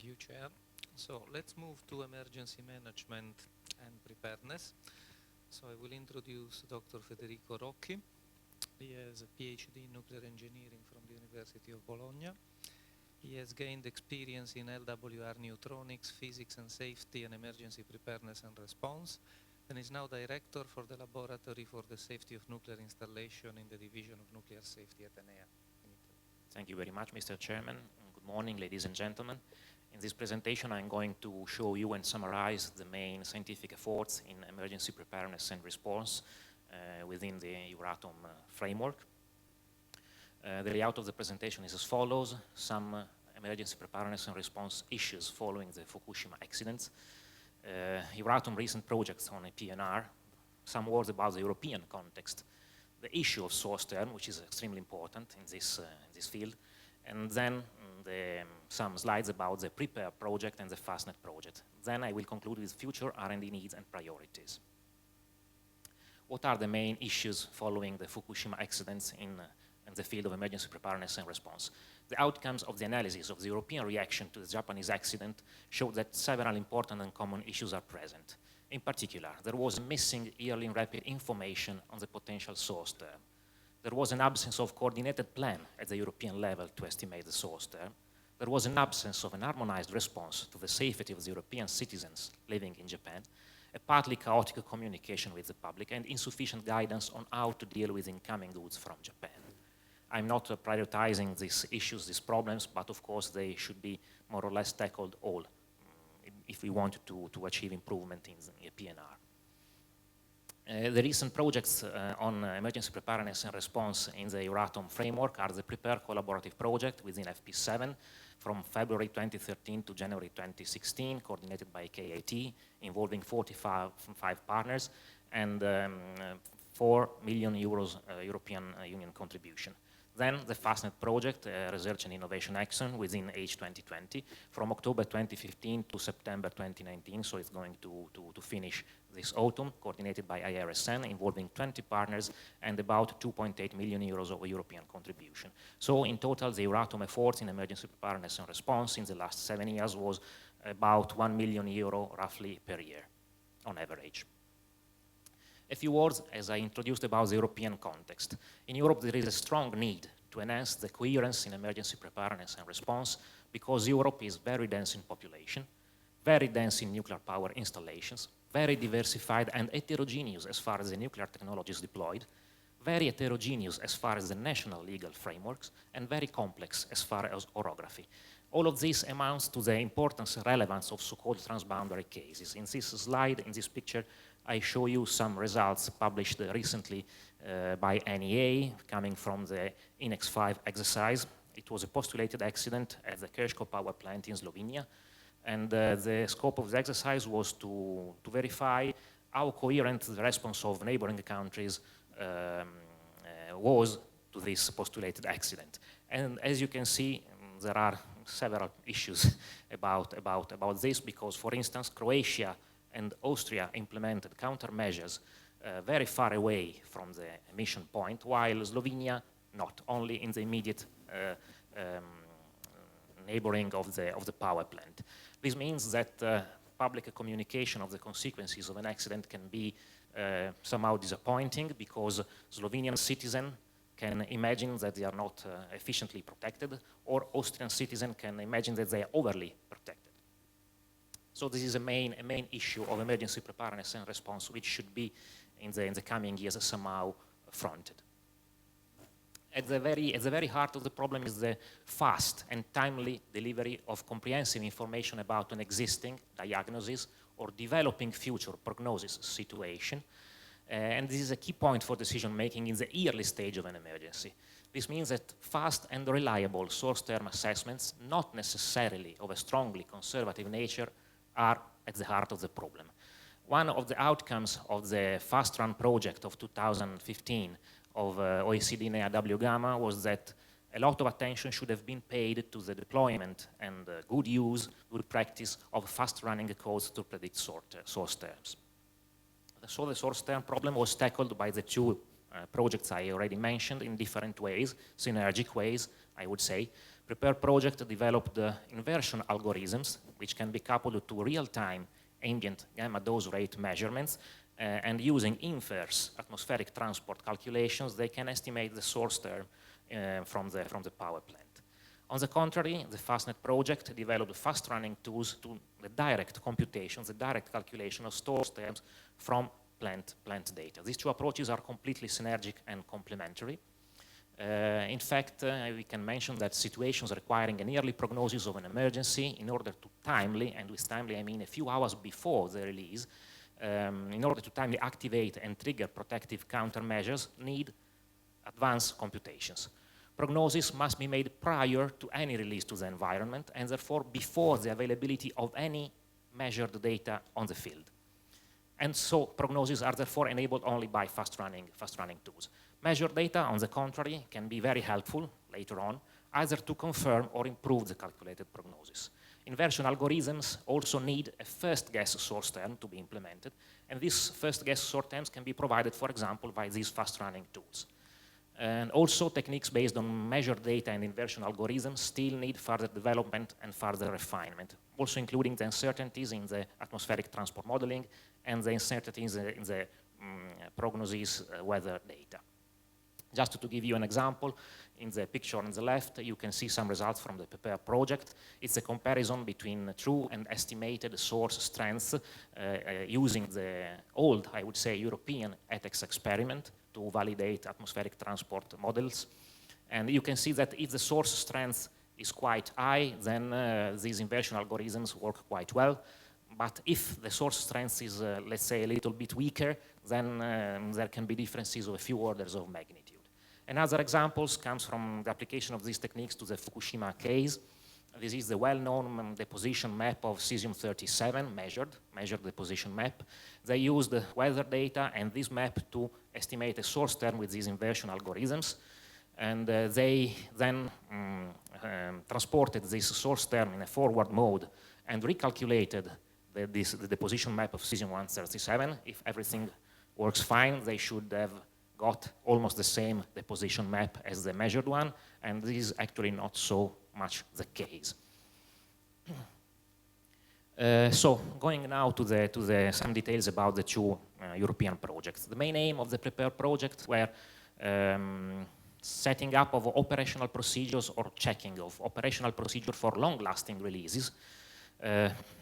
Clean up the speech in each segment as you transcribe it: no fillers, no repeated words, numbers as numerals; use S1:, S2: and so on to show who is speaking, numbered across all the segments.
S1: you, Chair. So let's move to emergency management and preparedness. So I will introduce Dr. Federico ROCCHI. He has a PhD in nuclear engineering from the University of Bologna. He has gained experience in LWR neutronics, physics and safety, and emergency preparedness and response, and is now director for the Laboratory for the Safety of Nuclear Installation in the Division of Nuclear Safety at ENEA.
S2: Thank you very much, Mr. Chairman. Good morning, ladies and gentlemen. In this presentation, I'm going to show you and summarize the main scientific efforts in emergency preparedness and response within the Euratom framework. The layout of the presentation is as follows: some emergency preparedness and response issues following the Fukushima accidents, Euratom recent projects on a PNR, some words about the European context, the issue of source term, which is extremely important in this field, and then some slides about the PREPARE project and the FASTNET project. Then I will conclude with future R&D needs and priorities. What are the main issues following the Fukushima accidents in the field of emergency preparedness and response? The outcomes of the analysis of the European reaction to the Japanese accident showed that several important and common issues are present. In particular, there was missing yearly and rapid information on the potential source term. There was an absence of coordinated plan at the European level to estimate the source term. There was an absence of an harmonized response to the safety of the European citizens living in Japan, a partly chaotic communication with the public, and insufficient guidance on how to deal with incoming goods from Japan. I'm not prioritizing these issues, these problems, but of course they should be more or less tackled all if we want to achieve improvement in the PNR. The recent projects on emergency preparedness and response in the Euratom framework are the PREPARE collaborative project within FP7 from February 2013 to January 2016, coordinated by KAT, involving 45 partners and 4 million euros European Union contribution. Then the FASTNET project, Research and Innovation Action within H2020, from October 2015 to September 2019, so it's going to finish this autumn, coordinated by IRSN, involving 20 partners and about 2.8 million euros of European contribution. So in total, the Euratom efforts in emergency preparedness and response in the last 7 years was about 1 million euro roughly per year, on average. A few words, as I introduced, about the European context. In Europe, there is a strong need to enhance the coherence in emergency preparedness and response because Europe is very dense in population, very dense in nuclear power installations, very diversified and heterogeneous as far as the nuclear technologies deployed, very heterogeneous as far as the national legal frameworks, and very complex as far as orography. All of this amounts to the importance and relevance of so-called transboundary cases. In this slide, in this picture, I show you some results published recently by NEA coming from the INEX-5 exercise. It was a postulated accident at the Krško power plant in Slovenia, and the scope of the exercise was to verify how coherent the response of neighboring countries was to this postulated accident. And as you can see, there are several issues about this because, for instance, Croatia and Austria implemented countermeasures very far away from the emission point, while Slovenia not, only in the immediate neighboring of the power plant. This means that public communication of the consequences of an accident can be somehow disappointing because Slovenian citizens can imagine that they are not efficiently protected, or Austrian citizens can imagine that they are overly protected. So this is a main issue of emergency preparedness and response, which should be in the coming years somehow fronted. At the very heart of the problem is the fast and timely delivery of comprehensive information about an existing diagnosis or developing future prognosis situation. And this is a key point for decision making in the early stage of an emergency. This means that fast and reliable source term assessments, not necessarily of a strongly conservative nature, are at the heart of the problem. One of the outcomes of the Fast Run project of 2015 of OECD NEA Gamma was that a lot of attention should have been paid to the deployment and good use, good practice of fast running codes to predict source terms. So the source term problem was tackled by the two projects I already mentioned in different ways, synergic ways, I would say. Prepare project developed inversion algorithms, which can be coupled to real-time ambient gamma dose rate measurements, and using inverse atmospheric transport calculations, they can estimate the source term from the power plant. On the contrary, the FASTNET project developed fast-running tools to the direct computations, the direct calculation of source terms from plant data. These two approaches are completely synergic and complementary. In fact, we can mention that situations requiring an early prognosis of an emergency in order to timely, and with timely I mean a few hours before the release, in order to timely activate and trigger protective countermeasures, need advanced computations. Prognosis must be made prior to any release to the environment, and therefore before the availability of any measured data on the field. And so prognoses are therefore enabled only by fast-running tools. Measured data, on the contrary, can be very helpful later on, either to confirm or improve the calculated prognosis. Inversion algorithms also need a first guess source term to be implemented, and these first guess source terms can be provided, for example, by these fast-running tools. And also techniques based on measured data and inversion algorithms still need further development and further refinement, also including the uncertainties in the atmospheric transport modeling and the uncertainties in the prognosis weather data. Just to give you an example, in the picture on the left, you can see some results from the PREPARE project. It's a comparison between true and estimated source strengths using the old, I would say, European ETEX experiment to validate atmospheric transport models. And you can see that if the source strength is quite high, then these inversion algorithms work quite well. But if the source strength is, let's say, a little bit weaker, then there can be differences of a few orders of magnitude. Another examples comes from the application of these techniques to the Fukushima case. This is the well-known deposition map of cesium-37, measured deposition map. They used the weather data and this map to estimate a source term with these inversion algorithms. And they then transported this source term in a forward mode and recalculated the deposition map of cesium-137. If everything works fine, they should have got almost the same deposition map as the measured one, and this is actually not so much the case. So going now to some details about the two European projects. The main aim of the PREPARE project were setting up of operational procedures or checking of operational procedure for long-lasting releases.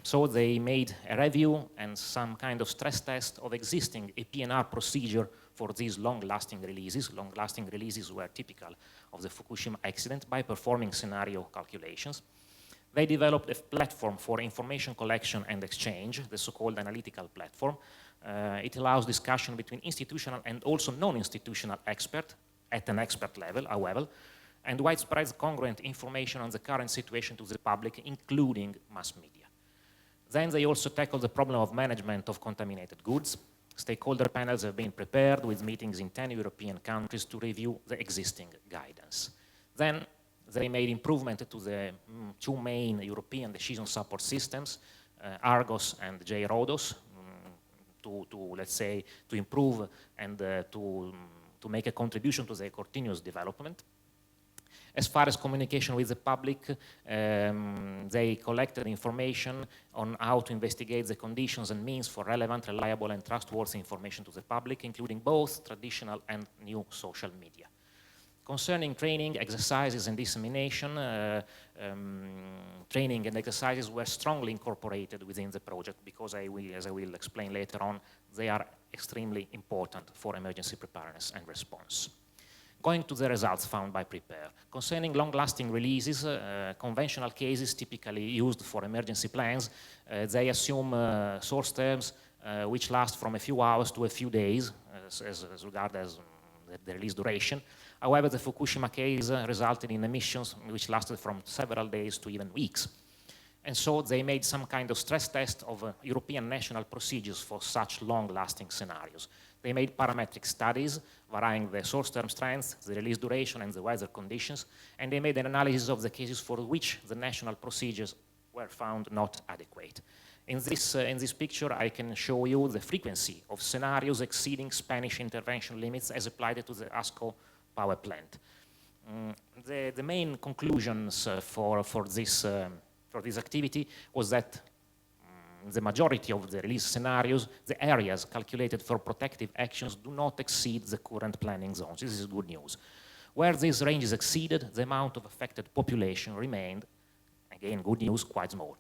S2: So they made a review and some kind of stress test of existing APNR procedure for these long-lasting releases. Long-lasting releases were typical of the Fukushima accident by performing scenario calculations. They developed a platform for information collection and exchange, the so-called analytical platform. It allows discussion between institutional and also non-institutional experts at an expert level, however, and widespread congruent information on the current situation to the public, including mass media. Then they also tackled the problem of management of contaminated goods. Stakeholder panels have been prepared with meetings in 10 European countries to review the existing guidance. Then they made improvement to the two main European decision support systems, Argos and JRODOS, let's say, to improve and to make a contribution to their continuous development. As far as communication with the public, they collected information on how to investigate the conditions and means for relevant, reliable, and trustworthy information to the public, including both traditional and new social media. Concerning training, exercises, and dissemination, training and exercises were strongly incorporated within the project because, as I will explain later on, they are extremely important for emergency preparedness and response. Going to the results found by PREPARE. Concerning long-lasting releases, conventional cases typically used for emergency plans, they assume source terms which last from a few hours to a few days as regard as the release duration. However, the Fukushima case resulted in emissions which lasted from several days to even weeks. And so they made some kind of stress test of European national procedures for such long-lasting scenarios. They made parametric studies varying the source term strength, the release duration, and the weather conditions, and they made an analysis of the cases for which the national procedures were found not adequate. In this picture, I can show you the frequency of scenarios exceeding Spanish intervention limits as applied to the ASCO power plant. The main conclusions for this activity was that the majority of the release scenarios, the areas calculated for protective actions do not exceed the current planning zones. This is good news. Where these ranges exceeded, the amount of affected population remained, again, good news, quite small.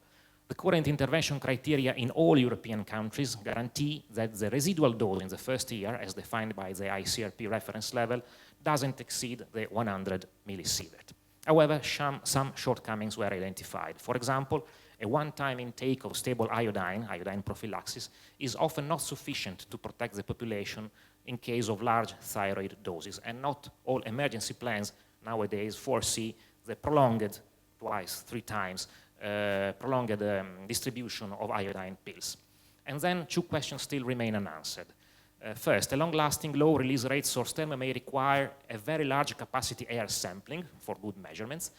S2: The current intervention criteria in all European countries guarantee that the residual dose in the first year, as defined by the ICRP reference level, doesn't exceed the 100 millisievert. However, some shortcomings were identified. For example, a one-time intake of stable iodine prophylaxis, is often not sufficient to protect the population in case of large thyroid doses, and not all emergency plans nowadays foresee the prolonged, twice, 3 times, prolonged distribution of iodine pills. And then 2 questions still remain unanswered. First, a long-lasting low-release rate source thermo may require a very large capacity air sampling for good measurements.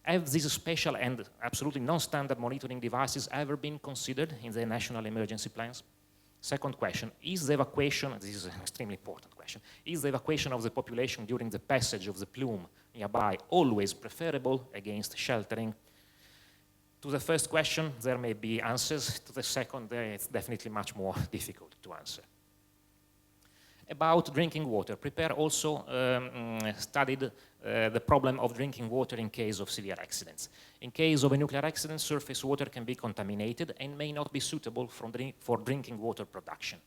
S2: Have these special and absolutely non-standard monitoring devices ever been considered in the national emergency plans? Second question, is the evacuation, this is an extremely important question, is the evacuation of the population during the passage of the plume nearby always preferable against sheltering? To the first question, there may be answers. To the second, it's definitely much more difficult to answer. About drinking water, PREPARE also studied the problem of drinking water in case of severe accidents. In case of a nuclear accident, surface water can be contaminated and may not be suitable for drinking water production.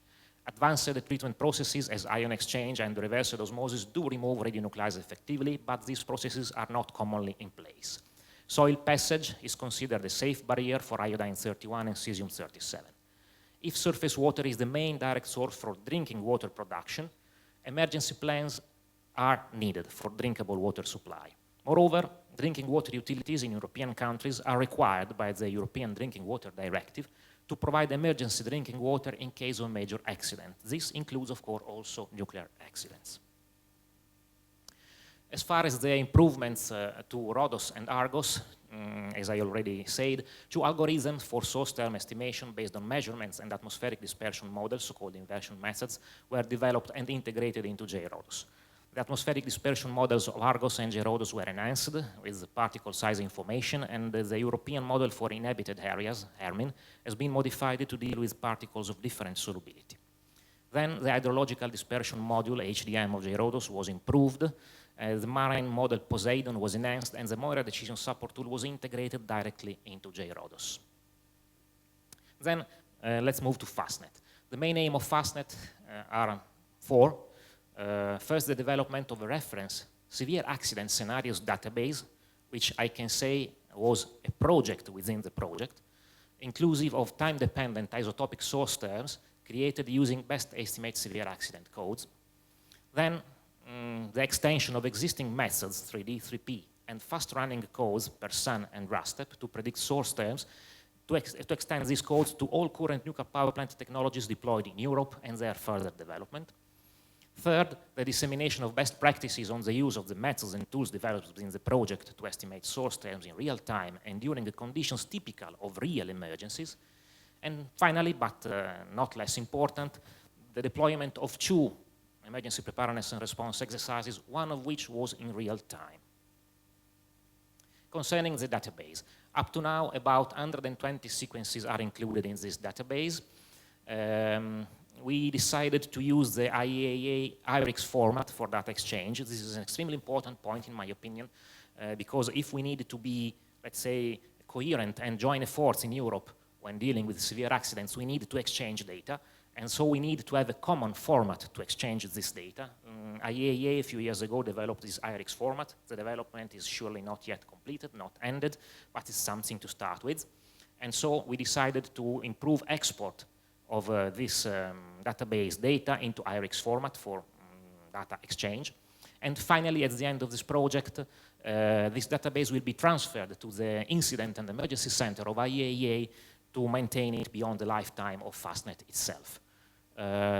S2: Advanced treatment processes as ion exchange and reverse osmosis do remove radionuclides effectively, but these processes are not commonly in place. Soil passage is considered a safe barrier for iodine-31 and cesium-37. If surface water is the main direct source for drinking water production, emergency plans are needed for drinkable water supply. Moreover, drinking water utilities in European countries are required by the European Drinking Water Directive to provide emergency drinking water in case of major accident. This includes, of course, also nuclear accidents. As far as the improvements to RODOS and ARGOS, as I already said, 2 algorithms for source term estimation based on measurements and atmospheric dispersion models, so-called inversion methods, were developed and integrated into JRODOS. The atmospheric dispersion models of ARGOS and JRODOS were enhanced with particle size information, and the European model for inhabited areas, HERMIN, has been modified to deal with particles of different solubility. Then the hydrological dispersion module, HDM of JRODOS, was improved. The marine model Poseidon was enhanced, and the Moira decision support tool was integrated directly into JRODOS. Then let's move to FASTNET. The main aim of FASTNET are 4. First, the development of a reference severe accident scenarios database, which I can say was a project within the project, inclusive of time-dependent isotopic source terms created using best estimate severe accident codes. Then the extension of existing methods, 3D, 3P, and fast-running codes per SUN and RASTEP to predict source terms, to extend these codes to all current nuclear power plant technologies deployed in Europe and their further development. Third, the dissemination of best practices on the use of the methods and tools developed within the project to estimate source terms in real time and during the conditions typical of real emergencies. And finally, but not less important, the deployment of 2 emergency preparedness and response exercises, one of which was in real time. Concerning the database, up to now about 120 sequences are included in this database. We decided to use the IAEA IRIX format for data exchange. This is an extremely important point in my opinion, because if we need to be, let's say, coherent and join efforts in Europe when dealing with severe accidents, we need to exchange data. And so we need to have a common format to exchange this data. IAEA a few years ago developed this IRIX format. The development is surely not yet completed, not ended, but it's something to start with. And so we decided to improve export of this database data into IRIX format for data exchange. And finally, at the end of this project, this database will be transferred to the Incident and Emergency Center of IAEA to maintain it beyond the lifetime of FASTNET itself.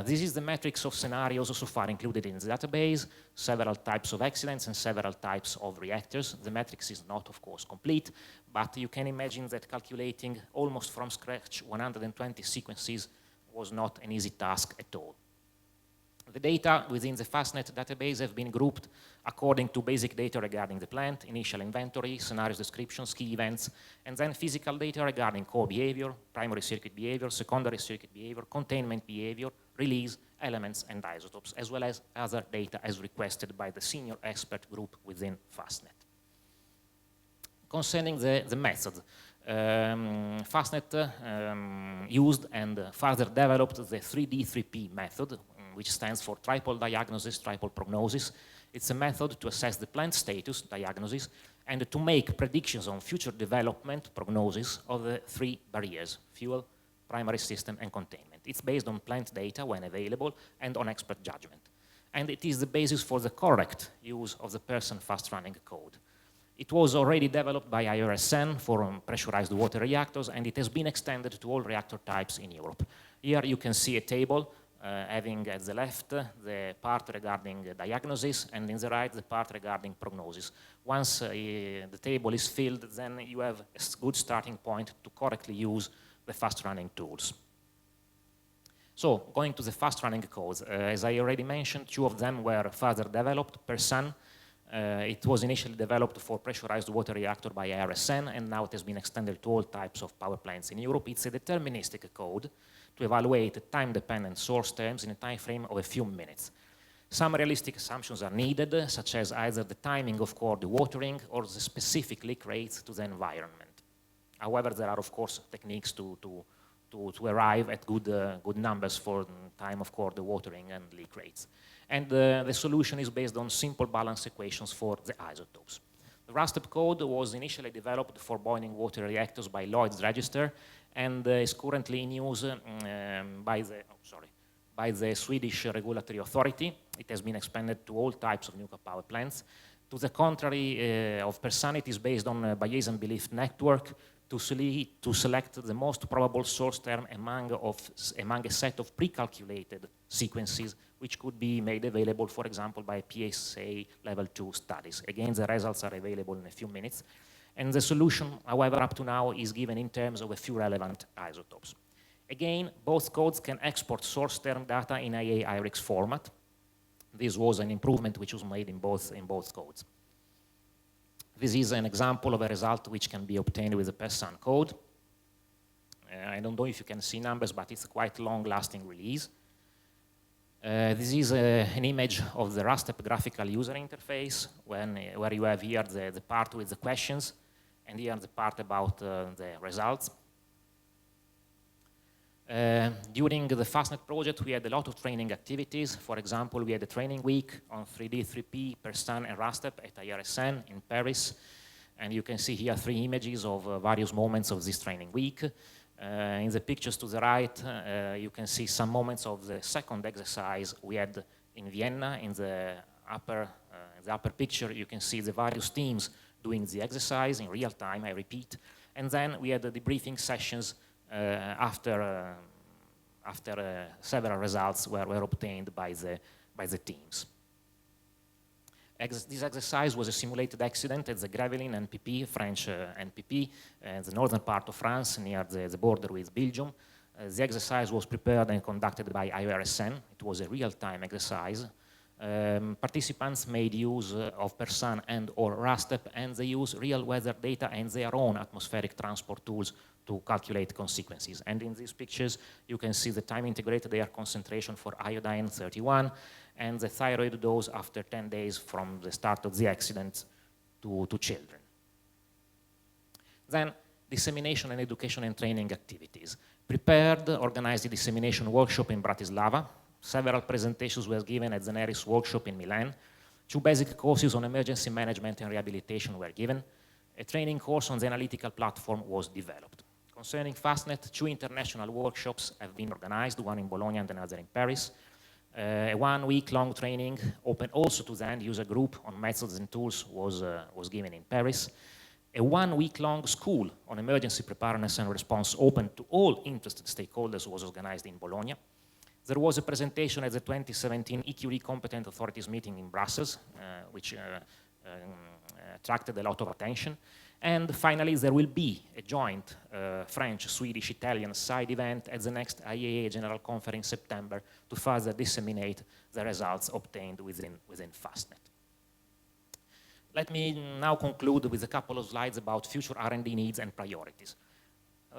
S2: This is the matrix of scenarios so far included in the database, several types of accidents and several types of reactors. The matrix is not, of course, complete, but you can imagine that calculating almost from scratch 120 sequences was not an easy task at all. The data within the FASTNET database have been grouped according to basic data regarding the plant, initial inventory, scenarios descriptions, key events, and then physical data regarding core behavior, primary circuit behavior, secondary circuit behavior, containment behavior, release, elements, and isotopes, as well as other data as requested by the senior expert group within FASTNET. Concerning the method, FASTNET used and further developed the 3D3P method, which stands for triple diagnosis, triple prognosis. It's a method to assess the plant status, diagnosis, and to make predictions on future development, prognosis, of the three barriers: fuel, primary system, and containment. It's based on plant data when available and on expert judgment. And it is the basis for the correct use of the person fast-running code. It was already developed by IRSN for pressurized water reactors, and it has been extended to all reactor types in Europe. Here you can see a table having at the left the part regarding diagnosis, and in the right the part regarding prognosis. Once the table is filled, then you have a good starting point to correctly use the fast-running tools. So, going to the fast-running codes, as I already mentioned, two of them were further developed per SUN. It was initially developed for pressurized water reactor by IRSN, and now it has been extended to all types of power plants in Europe. It's a deterministic code to evaluate time-dependent source terms in a time frame of a few minutes. Some realistic assumptions are needed, such as either the timing of core dewatering or the specific leak rates to the environment. However, there are, of course, techniques to arrive at good numbers for time of core dewatering and leak rates. And the solution is based on simple balance equations for the isotopes. The RASTEP code was initially developed for boiling water reactors by Lloyd's Register and is currently in use by the Swedish regulatory authority. It has been expanded to all types of nuclear power plants. To the contrary of PERSUN, it is based on a Bayesian belief network to select the most probable source term among a set of pre-calculated sequences which could be made available, for example, by PSA level 2 studies. Again, the results are available in a few minutes. And the solution, however, up to now is given in terms of a few relevant isotopes. Again, both codes can export source term data in IA-IRIX format. This was an improvement which was made in both codes. This is an example of a result which can be obtained with the PERSUN code. I don't know if you can see numbers, but it's a quite long-lasting release. This is an image of the RASTEP graphical user interface where you have here the part with the questions and here the part about the results. During the FASTNET project, we had a lot of training activities. For example, we had a training week on 3D3P, PERSUN, and RASTEP at IRSN in Paris. And you can see here 3 images of various moments of this training week. In the pictures to the right, you can see some moments of the second exercise we had in Vienna. In the upper picture, you can see the various teams doing the exercise in real time, I repeat. And then we had the debriefing sessions after several results were obtained by the teams. This exercise was a simulated accident at the Gravelines NPP, French NPP, the northern part of France, near the border with Belgium. The exercise was prepared and conducted by IRSN. It was a real-time exercise. Participants made use of PERSUN and or RASTEP, and they use real weather data and their own atmospheric transport tools to calculate consequences. And in these pictures, you can see the time-integrated air concentration for iodine 31 and the thyroid dose after 10 days from the start of the accident to children. Then, dissemination and education and training activities. Prepared organized a dissemination workshop in Bratislava. Several presentations were given at the NERIS workshop in Milan. 2 basic courses on emergency management and rehabilitation were given. A training course on the analytical platform was developed. Concerning FASTNET, 2 international workshops have been organized, one in Bologna and another in Paris. A 1-week-long training open also to the end-user group on methods and tools was given in Paris. A 1-week-long school on emergency preparedness and response open to all interested stakeholders was organized in Bologna. There was a presentation at the 2017 EQD Competent Authorities meeting in Brussels, which attracted a lot of attention. And finally, there will be a joint French, Swedish, Italian side event at the next IAA General Conference in September to further disseminate the results obtained within FASTNET. Let me now conclude with a couple of slides about future R&D needs and priorities.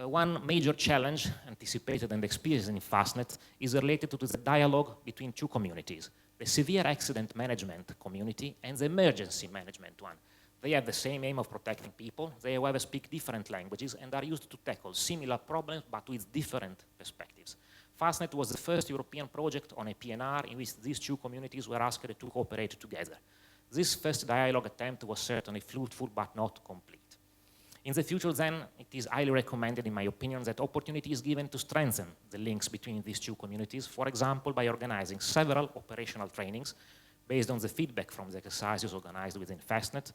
S2: One major challenge anticipated and experienced in FASTNET is related to the dialogue between two communities, the severe accident management community and the emergency management one. They have the same aim of protecting people, they however speak different languages and are used to tackle similar problems but with different perspectives. FASTNET was the first European project on a PNR in which these two communities were asked to cooperate together. This first dialogue attempt was certainly fruitful but not complete. In the future then, it is highly recommended in my opinion that opportunity is given to strengthen the links between these two communities, for example by organizing several operational trainings based on the feedback from the exercises organized within FASTNET,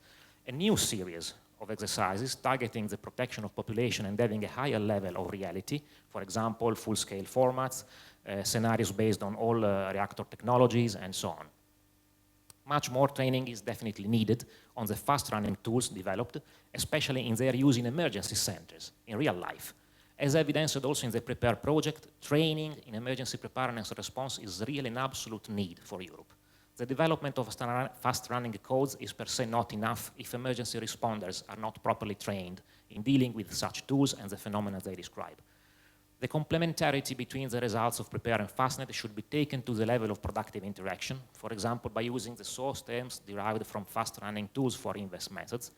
S2: a new series of exercises targeting the protection of population and having a higher level of reality, for example, full-scale formats, scenarios based on all reactor technologies, and so on. Much more training is definitely needed on the fast-running tools developed, especially in their use in emergency centers, in real life. As evidenced also in the PREPARE project, training in emergency preparedness response is really an absolute need for Europe. The development of fast-running codes is per se not enough if emergency responders are not properly trained in dealing with such tools and the phenomena they describe. The complementarity between the results of PREPARE and FASTNET should be taken to the level of productive interaction, for example, by using the source terms derived from fast-running tools for inverse methods.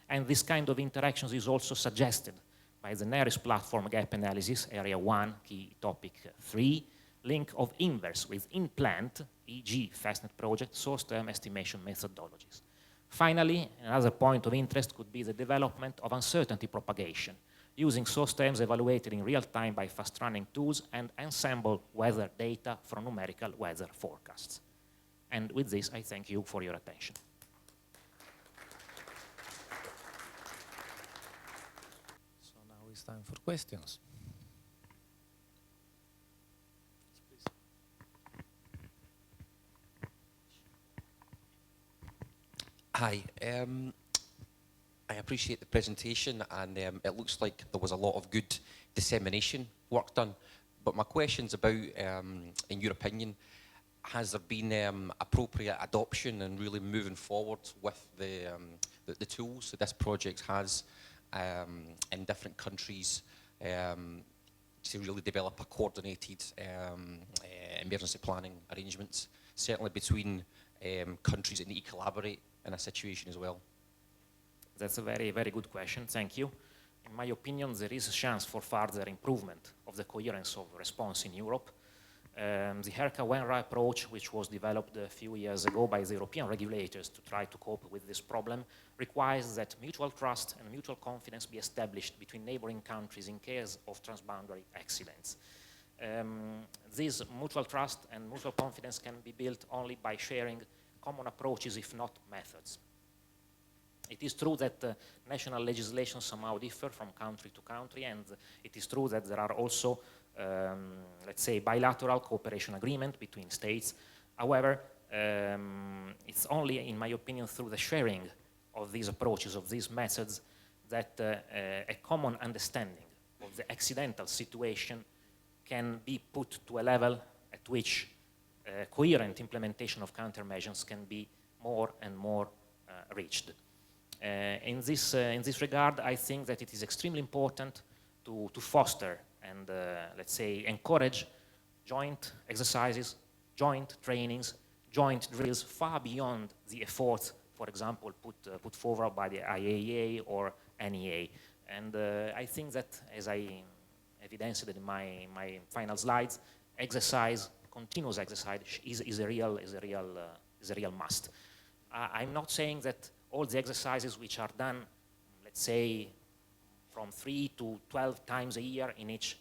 S2: And this kind of interactions is also suggested by the nearest platform gap analysis, area 1, key topic 3, link of inverse with in-plant, e.g. FASTNET project, source term estimation methodologies. Finally, another point of interest could be the development of uncertainty propagation, using source terms evaluated in real time by fast-running tools and ensemble weather data from numerical weather forecasts. And with this, I thank you for your attention.
S1: So now it's time for questions.
S3: Hi, I appreciate the presentation, and it looks like there was a lot of good dissemination work done. But my question's about, in your opinion, has there been appropriate adoption and really moving forward with the tools that this project has in different countries to really develop a coordinated emergency planning arrangements, certainly between countries that need to collaborate in a situation as well?
S2: That's a very, very good question. Thank you. In my opinion, there is a chance for further improvement of the coherence of response in Europe. The HERCA-WENRA approach, which was developed a few years ago by the European regulators to try to cope with this problem, requires that mutual trust and mutual confidence be established between neighboring countries in case of transboundary accidents. This mutual trust and mutual confidence can be built only by sharing common approaches, if not methods. It is true that national legislation somehow differ from country to country, and it is true that there are also, let's say, bilateral cooperation agreement between states. However, it's only, in my opinion, through the sharing of these approaches, of these methods, that a common understanding of the accidental situation can be put to a level at which coherent implementation of countermeasures can be more and more reached. In this regard, I think that it is extremely important to foster and, let's say, encourage joint exercises, joint trainings, joint drills far beyond the efforts, for example, put forward by the IAEA or NEA. And I think that, as I evidenced in my final slides, continuous exercise is a real must. I'm not saying that all the exercises which are done, let's say, from 3 to 12 times a year in each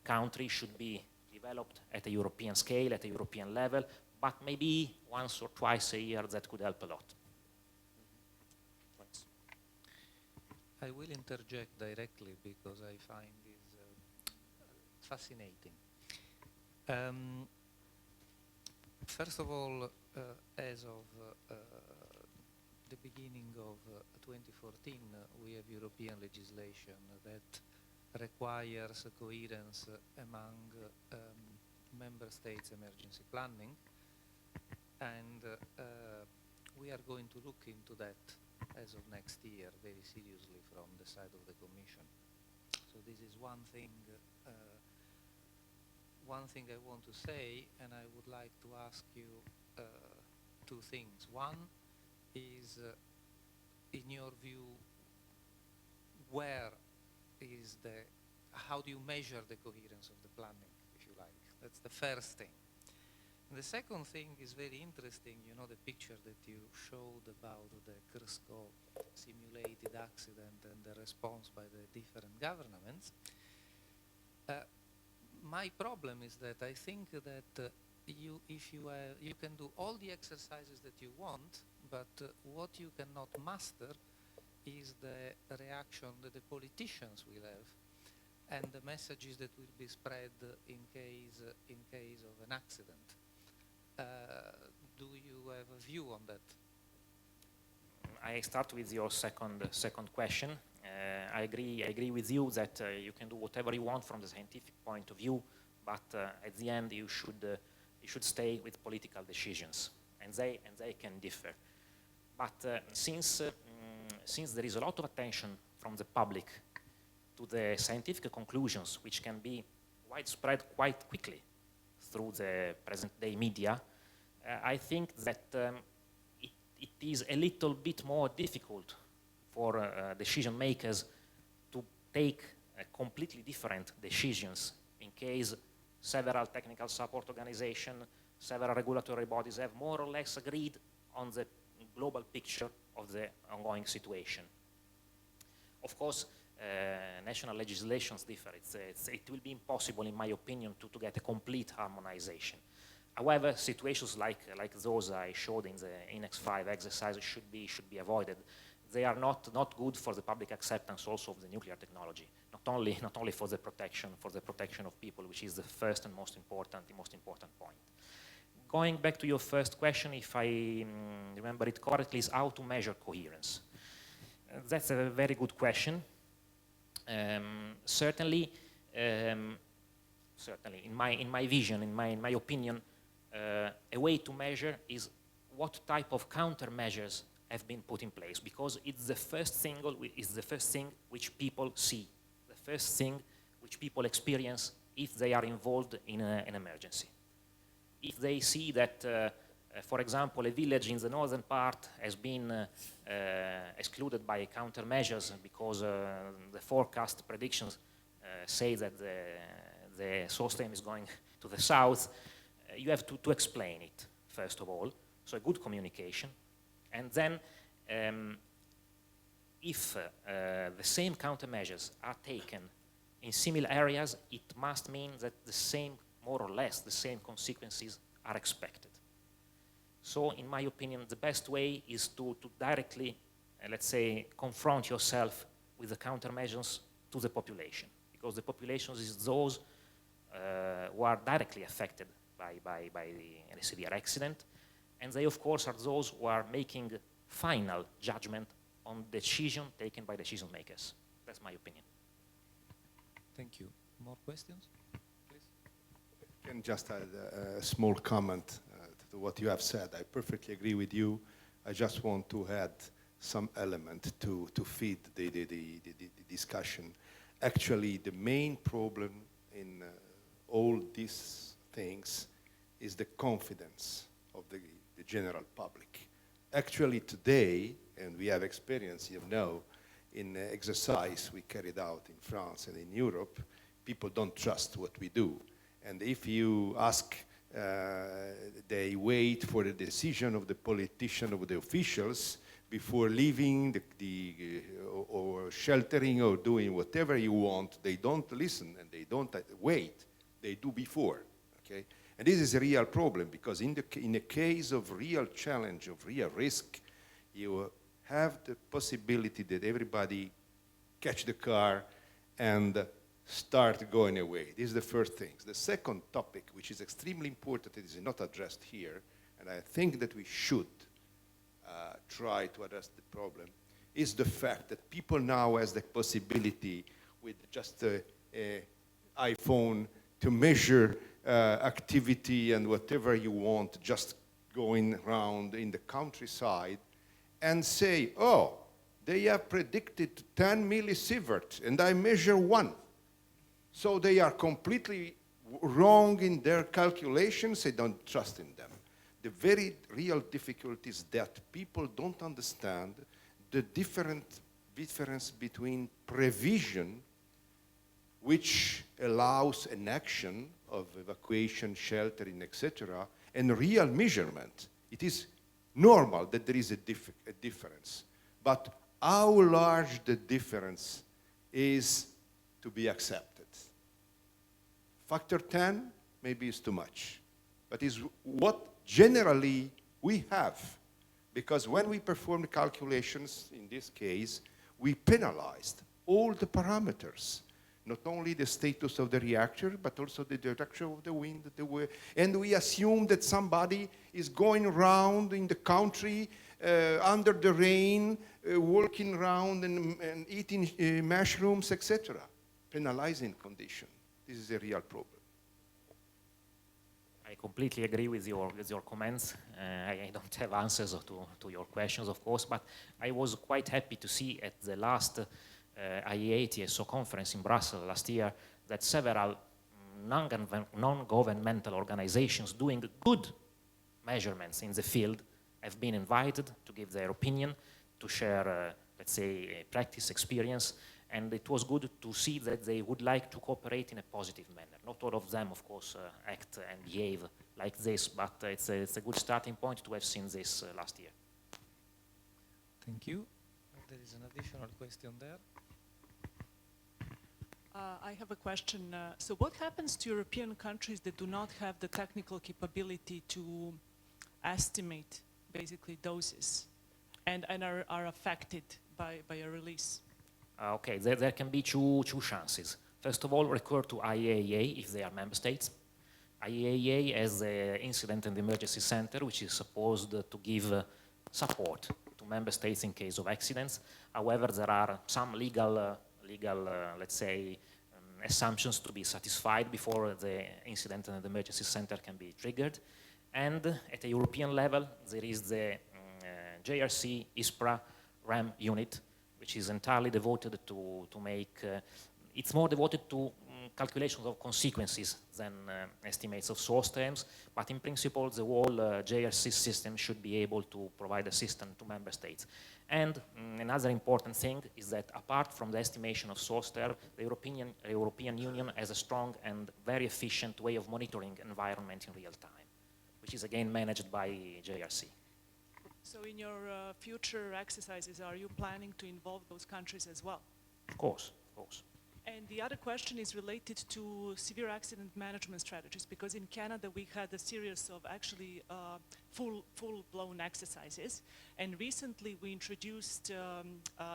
S2: country should be developed at a European scale, at a European level, but maybe once or twice a year that could help a lot. Thanks.
S1: I will interject directly because I find this fascinating. First of all, as of the beginning of 2014, have European legislation that requires coherence among member states' emergency planning, and we are going to look into that as of next year very seriously from the side of the Commission. So this is one thing I want to say, and I would like to ask you two things. One is, in your view, how do you measure the coherence of the planning, if you like? That's the first thing. And the second thing is very interesting, you know, the picture that you showed about the Krsko simulated accident and the response by the different governments. My problem is that I think that you can do all the exercises that you want, but what you cannot master is the reaction that the politicians will have and the messages that will be spread in case of an accident. Do you have a view on that?
S2: I start with your second question. I agree with you that you can do whatever you want from the scientific point of view, but at the end you should stay with political decisions, and they can differ. But since there is a lot of attention from the public to the scientific conclusions, which can be widespread quite quickly through the present-day media, I think that it is a little bit more difficult for decision makers to take completely different decisions in case several technical support organizations, several regulatory bodies have more or less agreed on the global picture of the ongoing situation. Of course, national legislations differ. It will be impossible, in my opinion, to get a complete harmonization. However, situations like those I showed in the Index 5 exercise should be avoided. They are not good for the public acceptance also of the nuclear technology. Not only for the protection of people, which is the first and most important point. Going back to your first question, if I remember it correctly, is how to measure coherence. That's a very good question. Certainly, in my vision, in my opinion, a way to measure is what type of countermeasures have been put in place, because it's the first thing which people see, the first thing which people experience if they are involved in an emergency. If they see that, for example, a village in the northern part has been excluded by countermeasures because the forecast predictions say that the source stream is going to the south, you have to explain it, first of all. So a good communication. And then if the same countermeasures are taken in similar areas, it must mean that more or less the same consequences are expected. So in my opinion, the best way is to directly, let's say, confront yourself with the countermeasures to the population, because the population is those who are directly affected by a severe accident, and they of course are those who are making final judgment on decision taken by decision makers. That's my opinion.
S1: Thank you. More questions? Please.
S4: I can just add a small comment to what you have said. I perfectly agree with you. I just want to add some element to feed the discussion. Actually, the main problem in all these things is the confidence of the general public. Actually today, and we have experience, you know, in exercise we carried out in France and in Europe, people don't trust what we do. And if you ask, they wait for the decision of the politician, of the officials, before leaving or sheltering or doing whatever you want. They don't listen and they don't wait. They do before, okay? And this is a real problem, because in the case of real challenge, of real risk, you have the possibility that everybody catch the car and start going away. This is the first thing. The second topic, which is extremely important, it is not addressed here, and I think that we should try to address the problem, is the fact that people now has the possibility with just an iPhone to measure activity and whatever you want, just going around in the countryside and say, oh, they have predicted 10 millisieverts and I measure 1. So they are completely wrong in their calculations. I don't trust in them. The very real difficulty is that people don't understand the difference between prevision, which allows an action of evacuation, sheltering, etc., and real measurement. It is normal that there is a difference. But how large the difference is to be accepted. Factor 10 maybe is too much, but is what generally we have. Because when we performed calculations, in this case, we penalized all the parameters, not only the status of the reactor, but also the direction of the wind, and we assume that somebody is going around in the country under the rain, walking around and eating mushrooms, etc. Penalizing condition. This is a real problem.
S2: I completely agree with your comments. I don't have answers to your questions, of course, but I was quite happy to see at the last IEA TSO conference in Brussels last year that several non-governmental organizations doing good measurements in the field have been invited to give their opinion, to share, let's say, practice experience, and it was good to see that they would like to cooperate in a positive manner. Not all of them, of course, act and behave like this, but it's a good starting point to have seen this last year.
S1: Thank you. There is an additional question there.
S5: I have a question. So what happens to European countries that do not have the technical capability to estimate, basically, doses and are affected by a release?
S2: Okay, there can be two chances. First of all, recur to IAEA if they are member states. IAEA has the Incident and Emergency Center, which is supposed to give support to member states in case of accidents. However, there are some legal let's say, assumptions to be satisfied before the Incident and Emergency Center can be triggered. And at a European level, there is the JRC ISPRA RAM unit, which is entirely devoted to make, it's more devoted to calculations of consequences than estimates of source terms, but in principle the whole JRC system should be able to provide assistance to member states. And another important thing is that apart from the estimation of source term, the European Union has a strong and very efficient way of monitoring environment in real time, which is again managed by JRC.
S5: So in your future exercises, are you planning to involve those countries as well?
S2: Of course, of course.
S5: And the other question is related to severe accident management strategies, because in Canada we had a series of actually full-blown exercises, and recently we introduced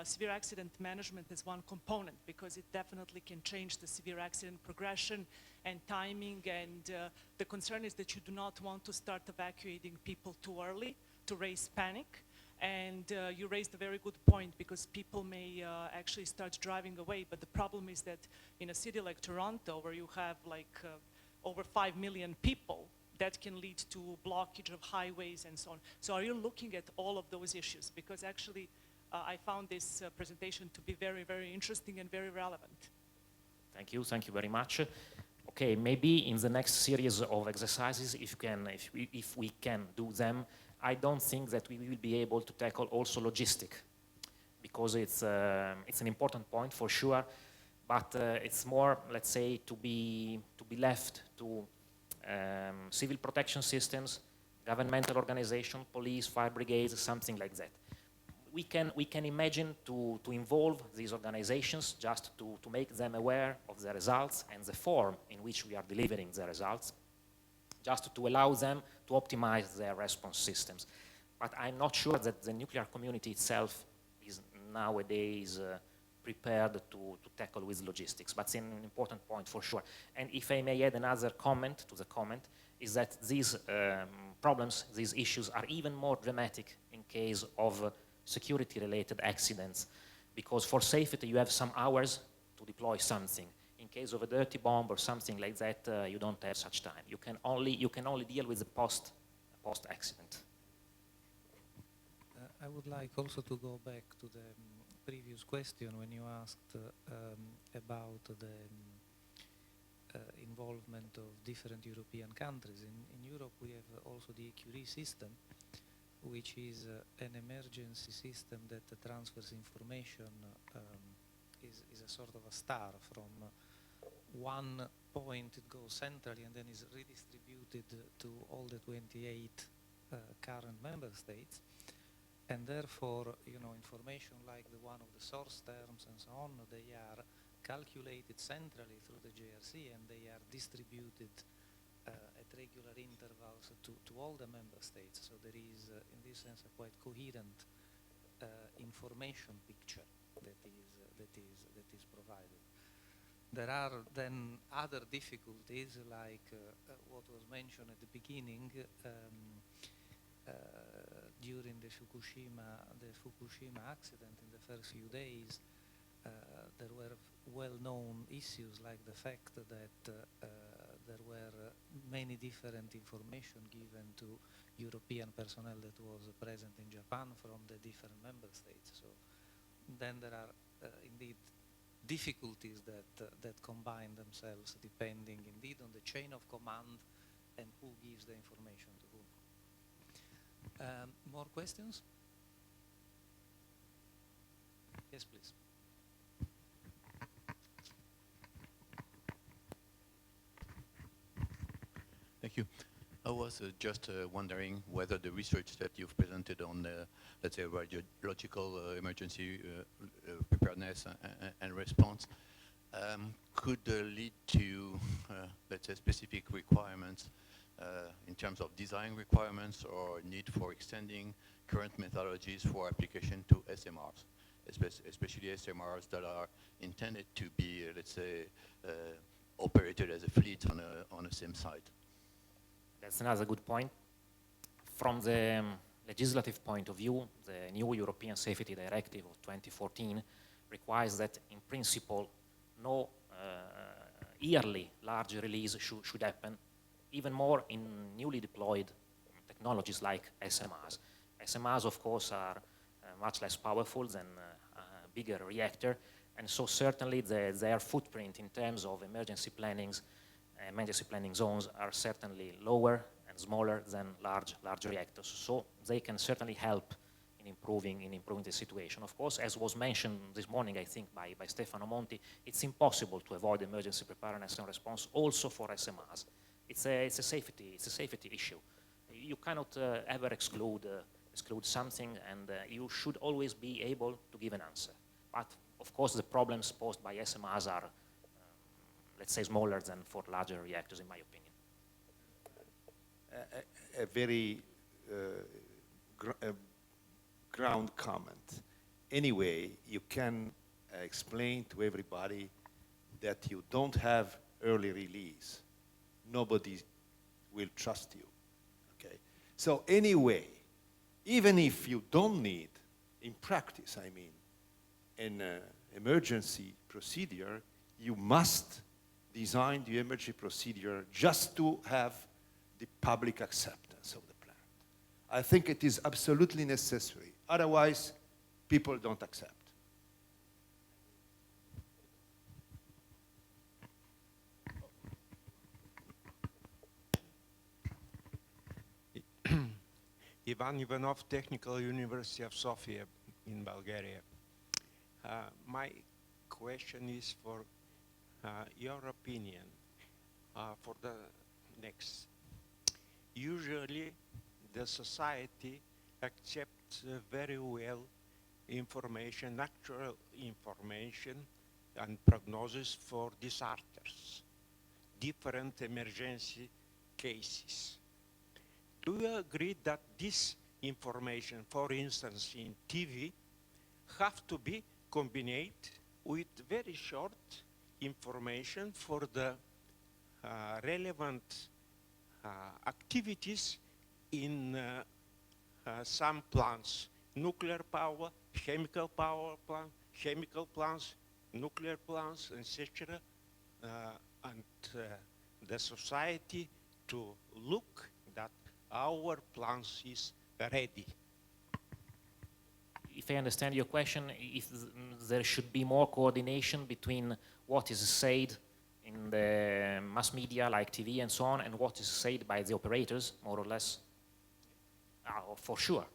S5: severe accident management as one component, because it definitely can change the severe accident progression and timing, and the concern is that you do not want to start evacuating people too early to raise panic. And you raised a very good point, because people may actually start driving away, but the problem is that in a city like Toronto, where you have like over 5 million people, that can lead to blockage of highways and so on. So are you looking at all of those issues? Because actually I found this presentation to be very, very interesting and very relevant.
S2: Thank you very much. Okay, maybe in the next series of exercises, if we can do them, I don't think that we will be able to tackle also logistic, because it's an important point for sure, but it's more, let's say, to be left to civil protection systems, governmental organization, police, fire brigades, something like that. We can imagine to involve these organizations just to make them aware of the results and the form in which we are delivering the results, just to allow them to optimize their response systems. But I'm not sure that the nuclear community itself is nowadays prepared to tackle with logistics, but it's an important point for sure. And if I may add another comment to the comment, is that these problems, these issues are even more dramatic in case of security-related accidents, because for safety you have some hours to deploy something. In case of a dirty bomb or something like that, you don't have such time. You can only deal with the post-accident.
S1: I would like also to go back to the previous question when you asked about the involvement of different European countries. In Europe we have also the EQRI system, which is an emergency system that transfers information, is a sort of a star from one point. It goes centrally and then is redistributed to all the 28 current member states. And therefore, you know, information like the one of the source terms and so on, they are calculated centrally through the JRC and they are distributed at regular intervals to all the member states. So there is, in this sense, a quite coherent information picture that is provided. There are then other difficulties like what was mentioned at the beginning. During the Fukushima accident, in the first few days, there were well-known issues like the fact that there were many different information given to European personnel that was present in Japan from the different member states. So then there are indeed difficulties that combine themselves depending indeed on the chain of command and who gives the information to whom. More questions? Yes, please.
S6: Thank you. I was just wondering whether the research that you've presented on, let's say, radiological emergency preparedness and response could lead to, let's say, specific requirements in terms of design requirements or need for extending current methodologies for application to SMRs, especially SMRs that are intended to be, let's say, operated as a fleet on a same site.
S2: That's another good point. From the legislative point of view, the new European Safety Directive of 2014 requires that, in principle, no yearly large release should happen, even more in newly deployed technologies like SMRs. SMRs, of course, are much less powerful than a bigger reactor, and so certainly their footprint in terms of emergency planning zones are certainly lower and smaller than large reactors. So they can certainly help in improving the situation. Of course, as was mentioned this morning, I think by Stefano Monti, it's impossible to avoid emergency preparedness and response also for SMRs. It's a safety issue. You cannot ever exclude something, and you should always be able to give an answer. But of course, the problems posed by SMRs are, let's say, smaller than for larger reactors, in my opinion.
S4: A very ground comment. Anyway, you can explain to everybody that you don't have early release. Nobody will trust you, okay? So anyway, even if you don't need, in practice, I mean, an emergency procedure, you must design the emergency procedure just to have the public acceptance of the plan. I think it is absolutely necessary. Otherwise, people don't accept.
S7: Ivan Ivanov, Technical University of Sofia in Bulgaria. My question is for your opinion for the next. Usually the society accepts very well information, actual information and prognosis for disasters, different emergency cases. Do you agree that this information, for instance, in TV, have to be combined with very short information for the relevant activities in some plants nuclear power, chemical power plant, chemical plants, nuclear plants, etc. And the society to look that our plants is ready.
S2: If I understand your question, if there should be more coordination between what is said in the mass media like TV and so on and what is said by the operators, more or less? For sure.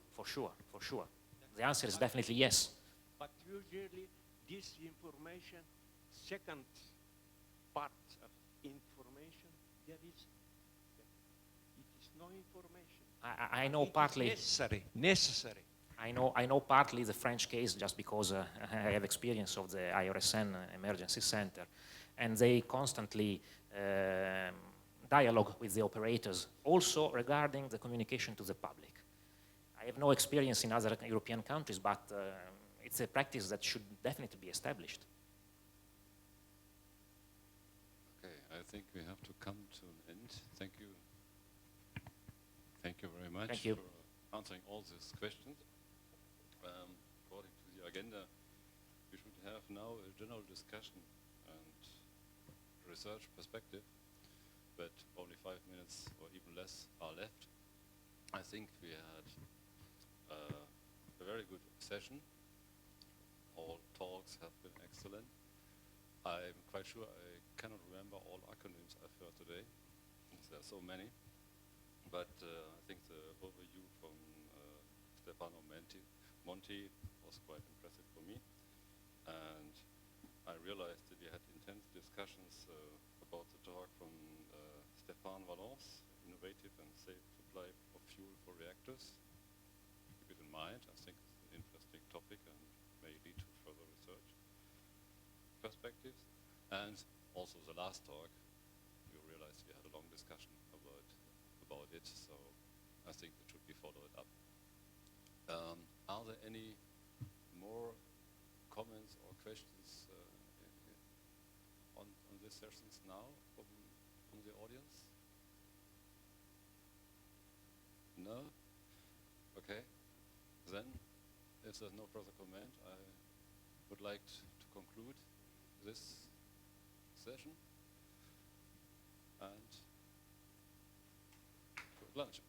S2: The answer is definitely yes.
S7: But usually this information, second part of information, it is no information.
S2: I know partly.
S7: Necessary.
S2: I know partly the French case just because I have experience of the IRSN emergency center, and they constantly dialogue with the operators, also regarding the communication to the public. I have no experience in other European countries, but it's a practice that should definitely be established.
S8: Okay, I think we have to come to an end. Thank you. Thank you very much for answering all these questions. According to the agenda, we should have now a general discussion and research perspective, but only 5 minutes or even less are left. I think we had a very good session. All talks have been excellent. I'm quite sure I cannot remember all acronyms I've heard today. There are so many. But I think the overview from Stefano Monti was quite impressive for me. And I realized that we had intense discussions about the talk from Stéphane Valence, innovative and safe supply of fuel for reactors. Keep it in mind. I think it's an interesting topic and may lead to further research perspectives. And also the last talk, we realized we had a long discussion about it, so I think it should be followed up. Are there any more comments or questions on these sessions now from the audience? No? Okay. Then, if there's no further comment, I would like to conclude this session and good lunch.